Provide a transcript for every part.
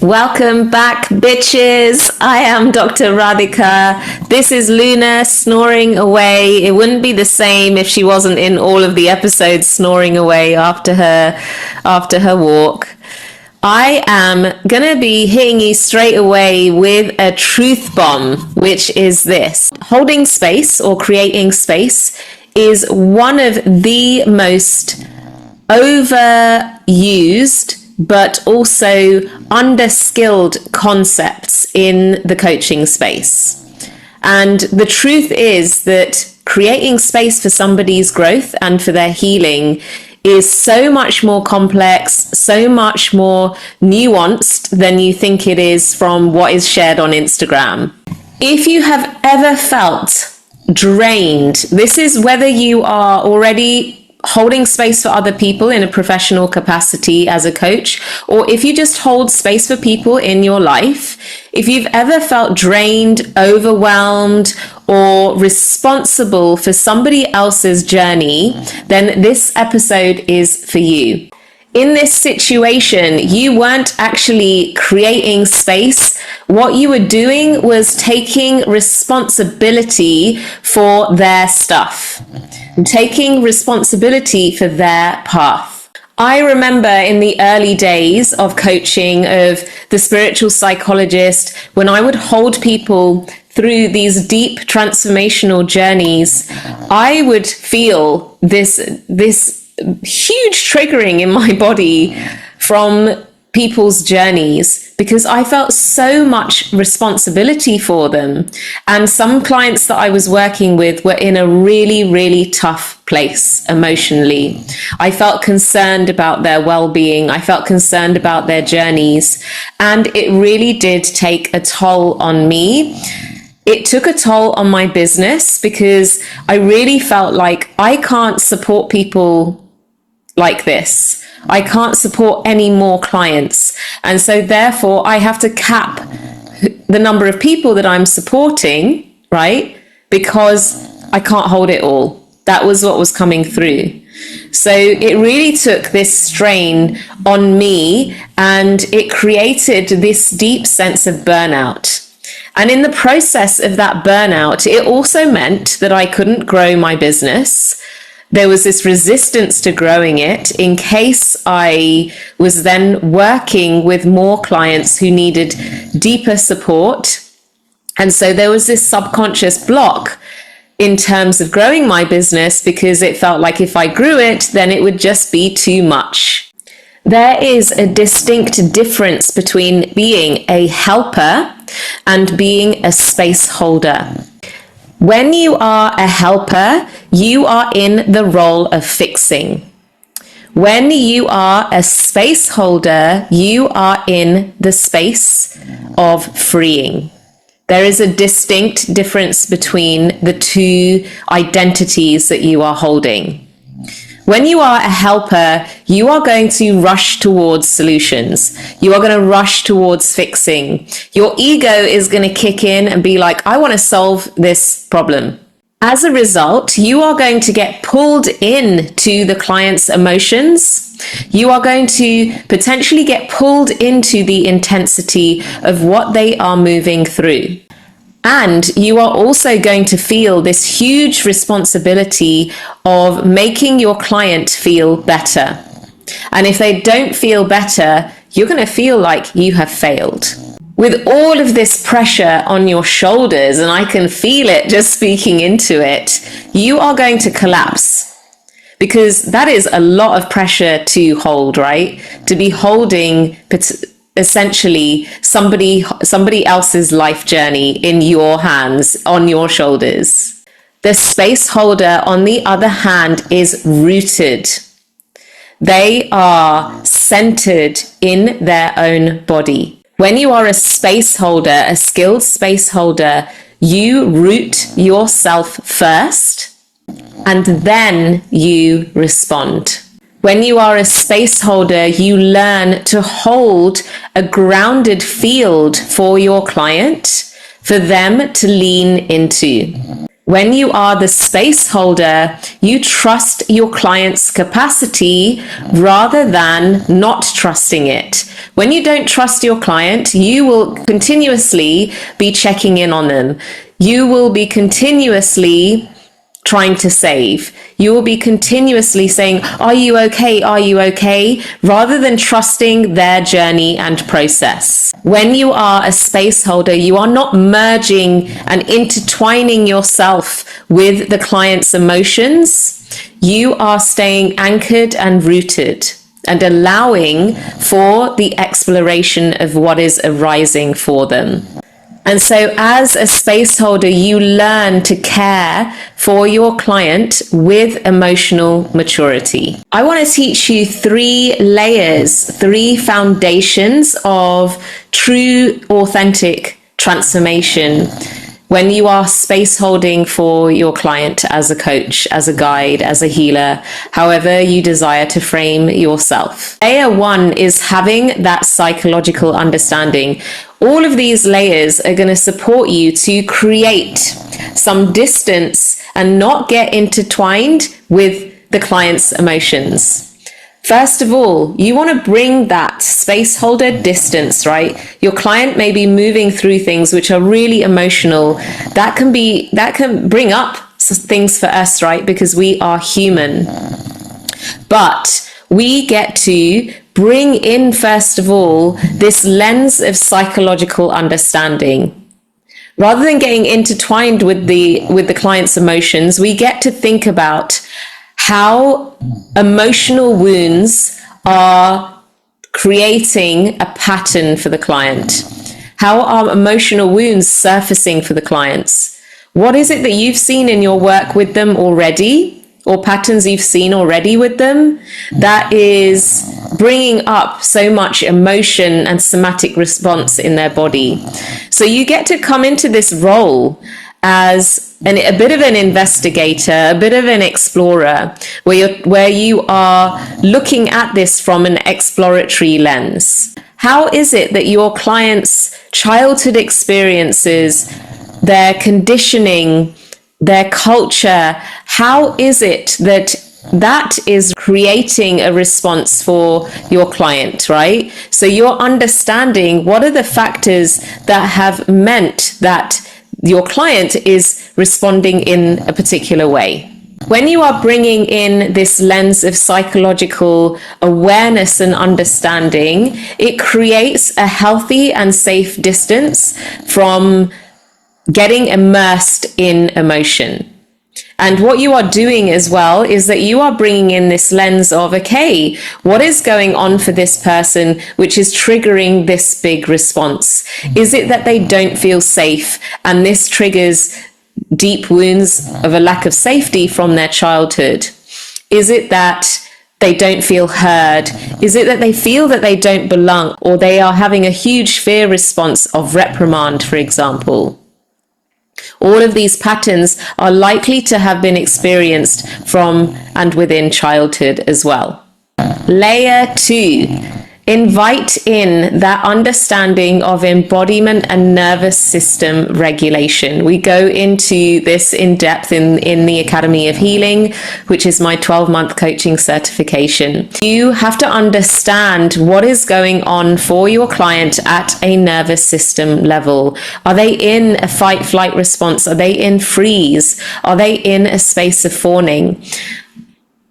Welcome back, bitches. I am Dr. Radhika. This is Luna snoring away. It wouldn't be the same if she wasn't in all of the episodes snoring away after her walk. I am gonna be hitting you straight away with a truth bomb, which is this. Holding space or creating space is one of the most overused but also underskilled concepts in the coaching space. And the truth is that creating space for somebody's growth and for their healing is so much more complex, so much more nuanced than you think it is from what is shared on Instagram. If you have ever felt drained, this is whether you are already holding space for other people in a professional capacity as a coach, or if you just hold space for people in your life, if you've ever felt drained, overwhelmed, or responsible for somebody else's journey, then this episode is for you. In this situation, you weren't actually creating space. What you were doing was taking responsibility for their stuff, taking responsibility for their path. I remember in the early days of coaching, of the spiritual psychologist, when I would hold people through these deep transformational journeys, I would feel this huge triggering in my body from people's journeys because I felt so much responsibility for them. And some clients that I was working with were in a really, really tough place emotionally. I felt concerned about their well-being. I felt concerned about their journeys. And it really did take a toll on me. It took a toll on my business because I really felt like I can't support people like this. I can't support any more clients. And so therefore I have to cap the number of people that I'm supporting, right? Because I can't hold it all. That was what was coming through. So it really took this strain on me and it created this deep sense of burnout. And in the process of that burnout, it also meant that I couldn't grow my business. There was this resistance to growing it in case I was then working with more clients who needed deeper support. And so there was this subconscious block in terms of growing my business because it felt like if I grew it, then it would just be too much. There is a distinct difference between being a helper and being a space holder. When you are a helper, you are in the role of fixing. When you are a space holder, you are in the space of freeing. There is a distinct difference between the two identities that you are holding. When you are a helper, you are going to rush towards solutions. You are going to rush towards fixing. Your ego is going to kick in and be like, I want to solve this problem. As a result, you are going to get pulled into the client's emotions. You are going to potentially get pulled into the intensity of what they are moving through. And you are also going to feel this huge responsibility of making your client feel better. And if they don't feel better, you're going to feel like you have failed. With all of this pressure on your shoulders, and I can feel it just speaking into it, you are going to collapse. Because that is a lot of pressure to hold, right? To be holding essentially somebody else's life journey in your hands, on your shoulders. The space holder, on the other hand, is rooted. They are centered in their own body. When you are a space holder, a skilled space holder, you root yourself first and then you respond. When you are a space holder, you learn to hold a grounded field for your client, for them to lean into. When you are the space holder, you trust your client's capacity rather than not trusting it. When you don't trust your client, you will continuously be checking in on them. You will be continuously trying to save. You will be continuously saying, "Are you okay? Are you okay?" rather than trusting their journey and process. When you are a space holder, you are not merging and intertwining yourself with the client's emotions. You are staying anchored and rooted and allowing for the exploration of what is arising for them. And so as a space holder, you learn to care for your client with emotional maturity. I want to teach you 3 layers, 3 foundations of true, authentic transformation when you are space holding for your client as a coach, as a guide, as a healer, however you desire to frame yourself. Layer 1 is having that psychological understanding. All of these layers are going to support you to create some distance and not get intertwined with the client's emotions. First of all, you want to bring that space holder distance, right? Your client may be moving through things which are really emotional. That can bring up things for us, right? Because we are human. But we get to bring in, first of all, this lens of psychological understanding. Rather than getting intertwined with the client's emotions, we get to think about how emotional wounds are creating a pattern for the client. How are emotional wounds surfacing for the clients? What is it that you've seen in your work with them already, or patterns you've seen already with them, that is bringing up so much emotion and somatic response in their body? So you get to come into this role as a bit of an investigator, a bit of an explorer, where you are looking at this from an exploratory lens. How is it that your clients' childhood experiences, their conditioning, their culture, how is it that is creating a response for your client, right? So you're understanding what are the factors that have meant that your client is responding in a particular way. When you are bringing in this lens of psychological awareness and understanding, it creates a healthy and safe distance from getting immersed in emotion. And what you are doing as well is that you are bringing in this lens of, okay, what is going on for this person which is triggering this big response? Is it that they don't feel safe and this triggers deep wounds of a lack of safety from their childhood? Is it that they don't feel heard? Is it that they feel that they don't belong, or they are having a huge fear response of reprimand, for example? All of these patterns are likely to have been experienced from and within childhood as well. Layer 2, invite in that understanding of embodiment and nervous system regulation. We go into this in depth in the Academy of Healing, which is my 12-month coaching certification. You have to understand what is going on for your client at a nervous system level. Are they in a fight-flight response? Are they in freeze? Are they in a space of fawning?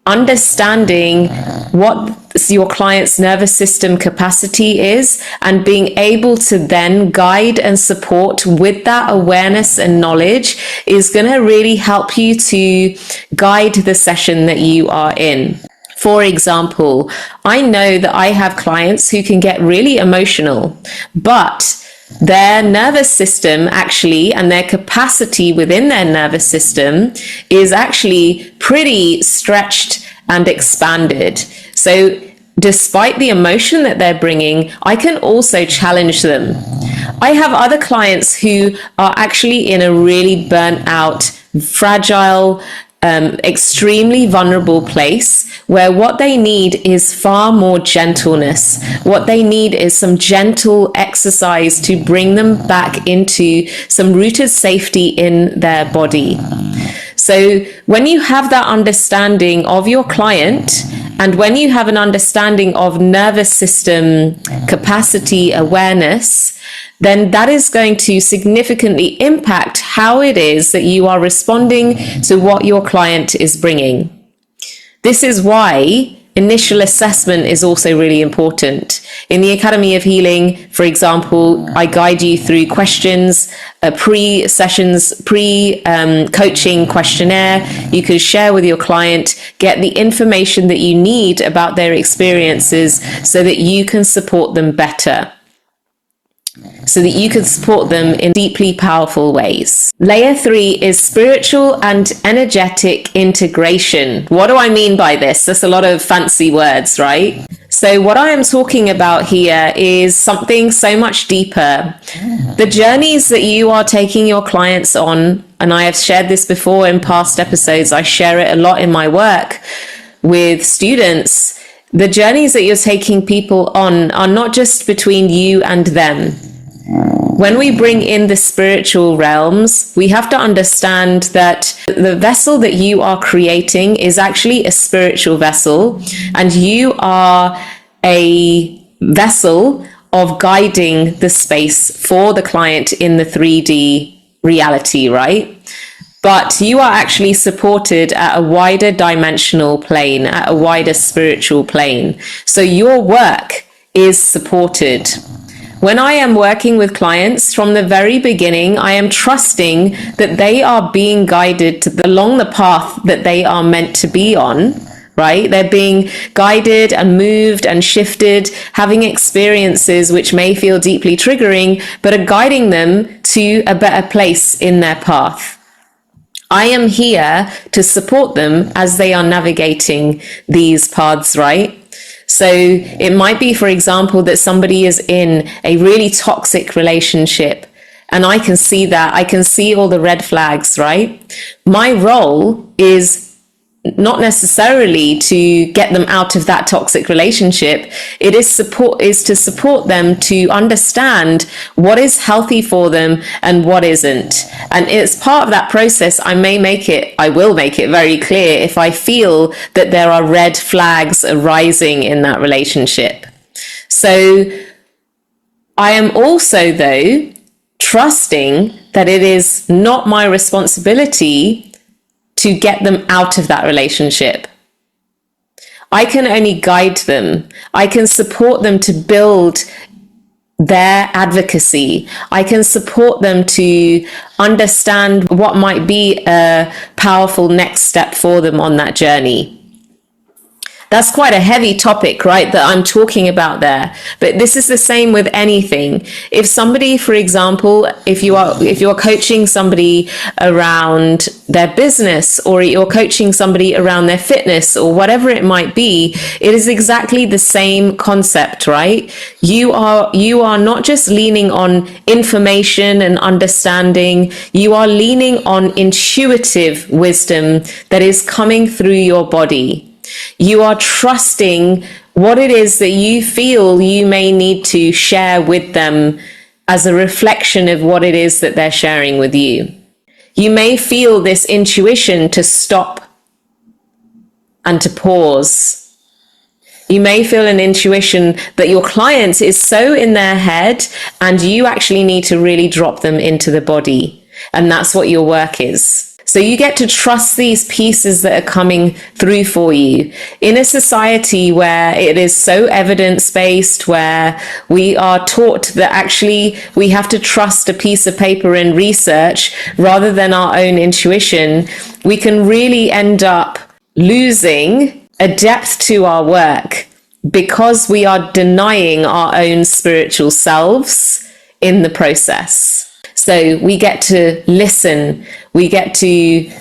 Understanding what your client's nervous system capacity is and being able to then guide and support with that awareness and knowledge is going to really help you to guide the session that you are in. For example, I know that I have clients who can get really emotional, but their nervous system actually, and their capacity within their nervous system is actually pretty stretched and expanded. So despite the emotion that they're bringing, I can also challenge them. I have other clients who are actually in a really burnt out, fragile, extremely vulnerable place where what they need is far more gentleness. What they need is some gentle exercise to bring them back into some rooted safety in their body. So when you have that understanding of your client, and when you have an understanding of nervous system capacity awareness, then that is going to significantly impact how it is that you are responding to what your client is bringing. This is why initial assessment is also really important. In the Academy of Healing, for example, I guide you through questions, pre-sessions, pre-coaching questionnaire. You can share with your client, get the information that you need about their experiences so that you can support them better, so that you can support them in deeply powerful ways. Layer 3 is spiritual and energetic integration. What do I mean by this? That's a lot of fancy words, right? So what I am talking about here is something so much deeper. The journeys that you are taking your clients on, and I have shared this before in past episodes, I share it a lot in my work with students. The journeys that you're taking people on are not just between you and them. When we bring in the spiritual realms, we have to understand that the vessel that you are creating is actually a spiritual vessel, and you are a vessel of guiding the space for the client in the 3D reality, right? But you are actually supported at a wider dimensional plane, at a wider spiritual plane. So your work is supported. When I am working with clients from the very beginning, I am trusting that they are being guided along the path that they are meant to be on, right? They're being guided and moved and shifted, having experiences which may feel deeply triggering, but are guiding them to a better place in their path. I am here to support them as they are navigating these paths, right? So it might be, for example, that somebody is in a really toxic relationship, and I can see that. I can see all the red flags, right? My role is not necessarily to get them out of that toxic relationship. It is to support them to understand what is healthy for them and what isn't. And it's part of that process. I will make it very clear if I feel that there are red flags arising in that relationship. So I am also, though, trusting that it is not my responsibility to get them out of that relationship. I can only guide them. I can support them to build their advocacy. I can support them to understand what might be a powerful next step for them on that journey. That's quite a heavy topic, right, that I'm talking about there. But this is the same with anything. If somebody, for example, if you're coaching somebody around their business, or you're coaching somebody around their fitness, or whatever it might be, it is exactly the same concept, right? You are not just leaning on information and understanding. You are leaning on intuitive wisdom that is coming through your body. You are trusting what it is that you feel you may need to share with them as a reflection of what it is that they're sharing with you. You may feel this intuition to stop and to pause. You may feel an intuition that your client is so in their head and you actually need to really drop them into the body. And that's what your work is. So you get to trust these pieces that are coming through for you. In a society where it is so evidence-based, where we are taught that actually we have to trust a piece of paper and research rather than our own intuition, we can really end up losing a depth to our work because we are denying our own spiritual selves in the process. So we get to listen, we get to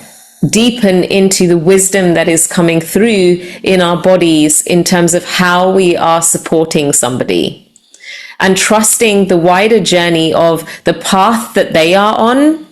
deepen into the wisdom that is coming through in our bodies in terms of how we are supporting somebody, and trusting the wider journey of the path that they are on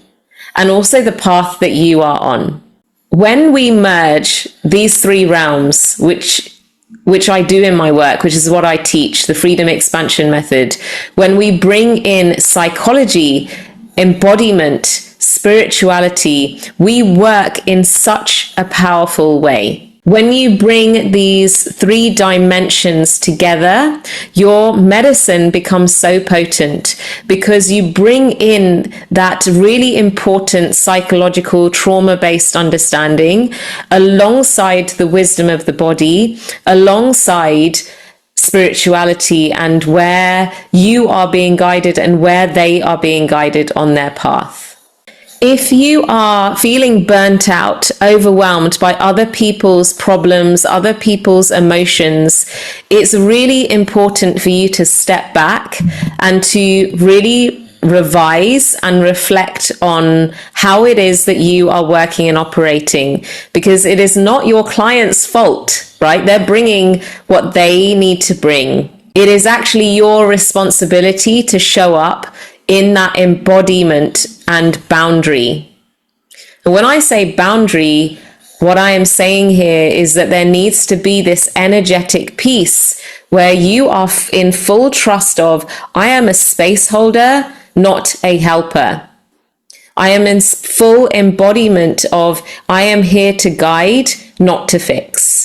and also the path that you are on. When we merge these three realms, which I do in my work, which is what I teach, the freedom expansion method, when we bring in psychology, embodiment, spirituality, we work in such a powerful way. When you bring these three dimensions together, your medicine becomes so potent because you bring in that really important psychological trauma-based understanding alongside the wisdom of the body, alongside spirituality, and where you are being guided and where they are being guided on their path. If you are feeling burnt out, overwhelmed by other people's problems, other people's emotions, it's really important for you to step back and to really revise and reflect on how it is that you are working and operating, because it is not your client's fault, right? They're bringing what they need to bring. It is actually your responsibility to show up in that embodiment and boundary. And when I say boundary, what I am saying here is that there needs to be this energetic piece where you are in full trust of, I am a space holder, not a helper. I am in full embodiment of, I am here to guide, not to fix.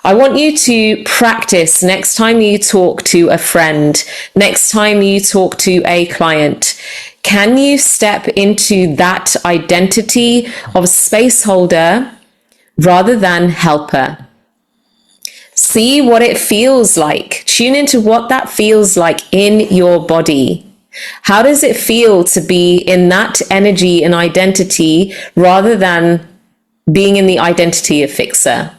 I want you to practice next time you talk to a friend, next time you talk to a client. Can you step into that identity of space holder rather than helper? See what it feels like. Tune into what that feels like in your body. How does it feel to be in that energy and identity rather than being in the identity of fixer?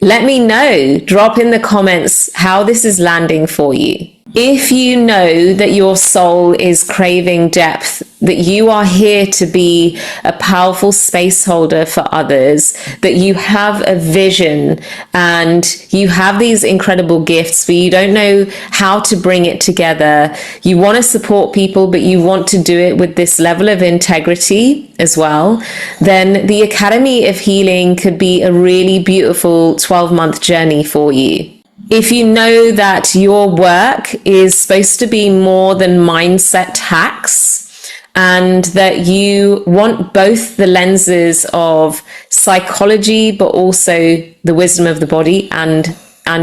Let me know, drop in the comments how this is landing for you. If you know that your soul is craving depth, that you are here to be a powerful space holder for others, that you have a vision and you have these incredible gifts, but you don't know how to bring it together. You want to support people, but you want to do it with this level of integrity as well, then the Academy of Healing could be a really beautiful 12-month journey for you. If you know that your work is supposed to be more than mindset hacks, and that you want both the lenses of psychology, but also the wisdom of the body and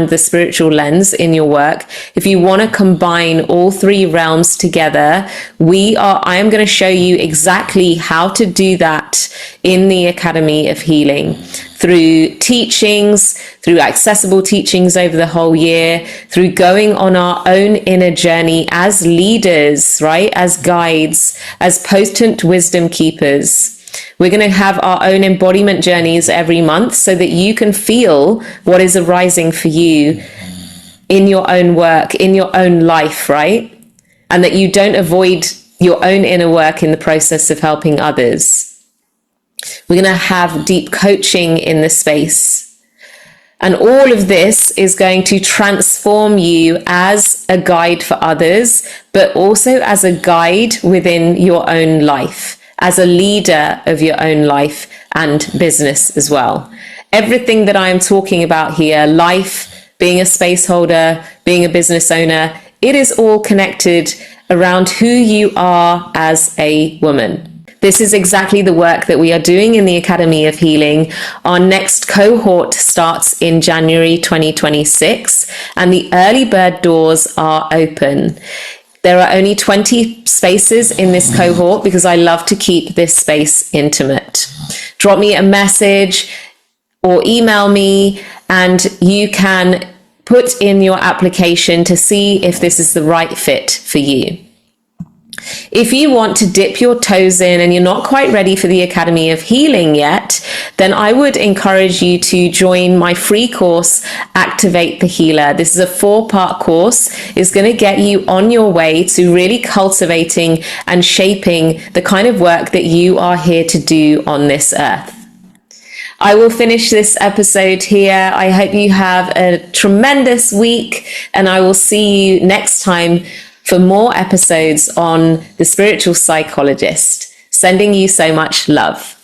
the spiritual lens in your work, if you want to combine all three realms together, I am going to show you exactly how to do that in the Academy of Healing, through teachings, through accessible teachings over the whole year, through going on our own inner journey as leaders, right? As guides, as potent wisdom keepers. We're going to have our own embodiment journeys every month so that you can feel what is arising for you in your own work, in your own life, right? And that you don't avoid your own inner work in the process of helping others. We're going to have deep coaching in the space. And all of this is going to transform you as a guide for others, but also as a guide within your own life, as a leader of your own life and business as well. Everything that I am talking about here, life, being a space holder, being a business owner, it is all connected around who you are as a woman. This is exactly the work that we are doing in the Academy of Healing. Our next cohort starts in January 2026, and the early bird doors are open. There are only 20 spaces in this cohort because I love to keep this space intimate. Drop me a message or email me, and you can put in your application to see if this is the right fit for you. If you want to dip your toes in and you're not quite ready for the Academy of Healing yet, then I would encourage you to join my free course, Activate the Healer. This is a 4-part course. It's going to get you on your way to really cultivating and shaping the kind of work that you are here to do on this earth. I will finish this episode here. I hope you have a tremendous week, and I will see you next time for more episodes on The Spiritual Psychologist. Sending you so much love.